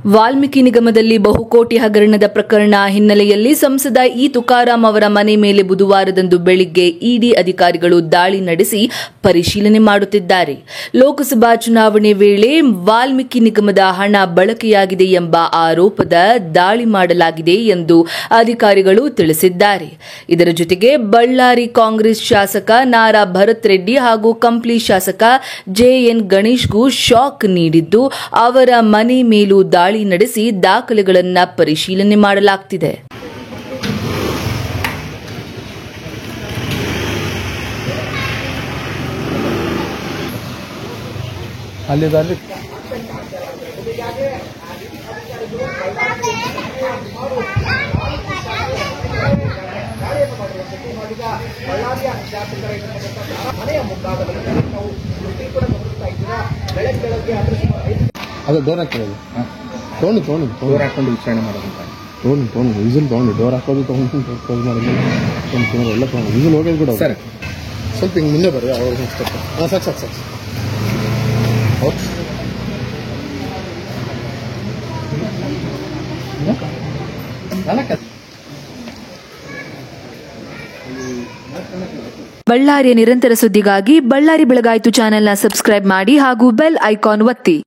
ವಾಲ್ಮೀಕಿ ನಿಗಮದಲ್ಲಿ ಬಹುಕೋಟಿ ಹಗರಣದ ಪ್ರಕರಣ ಹಿನ್ನೆಲೆಯಲ್ಲಿ ಸಂಸದ ಇ ತುಕಾರಾಂ ಅವರ ಮನೆ ಮೇಲೆ ಬುಧವಾರದಂದು ಬೆಳಿಗ್ಗೆ ಇಡಿ ಅಧಿಕಾರಿಗಳು ದಾಳಿ ನಡೆಸಿ ಪರಿಶೀಲನೆ ಮಾಡುತ್ತಿದ್ದಾರೆ. ಲೋಕಸಭಾ ಚುನಾವಣೆ ವೇಳೆ ವಾಲ್ಮೀಕಿ ನಿಗಮದ ಹಣ ಬಳಕೆಯಾಗಿದೆ ಎಂಬ ಆರೋಪದ ದಾಳಿ ಮಾಡಲಾಗಿದೆ ಎಂದು ಅಧಿಕಾರಿಗಳು ತಿಳಿಸಿದ್ದಾರೆ. ಇದರ ಜೊತೆಗೆ ಬಳ್ಳಾರಿ ಕಾಂಗ್ರೆಸ್ ಶಾಸಕ ನಾರಾ ಭರತ್ ರೆಡ್ಡಿ ಹಾಗೂ ಕಂಪ್ಲಿ ಶಾಸಕ ಜೆಎನ್ ಗಣೇಶ್ಗೂ ಶಾಕ್ ನೀಡಿದ್ದು, ಅವರ ಮನೆ ಮೇಲೂ ದಾಳಿ ನಡೆಸಿ ದಾಖಲೆಗಳನ್ನು ಪರಿಶೀಲನೆ ಮಾಡಲಾಗುತ್ತಿದೆ. ಅದು ಡೋರ್ ಹಾಕಿರೋದು ಡೋರ್ ಹಾಕೊಂಡು ವಿಚಾರಣೆ ಮಾಡೋದಂತ ವಿಸಿಲ್ ತೊಗೊಂಡು ಡೋರ್ ಹಾಕೋದು ತೊಗೊಂಡು ಕ್ಲೋಸ್ ಮಾಡೋದು ಎಲ್ಲ ತೊಗೊಂಡು ವಿಸಿಲ್ ಹೋಗೋದು ಕೂಡ ಸರ್. ಸ್ವಲ್ಪ ಹಿಂಗೆ ಮುಂದೆ ಬರ್ರಿ ಅವ್ರಿಗೆ ಹಾಂ ಸಾಕು ಬಳ್ಳಾರಿಯ ನಿರಂತರ ಸುದ್ದಿಗಾಗಿ ಬಳ್ಳಾರಿ ಬೆಳಗಾಯಿತು ಚಾನೆಲ್ನ ಸಬ್ಸ್ಕ್ರೈಬ್ ಮಾಡಿ ಹಾಗೂ ಬೆಲ್ ಐಕಾನ್ ಒತ್ತಿ.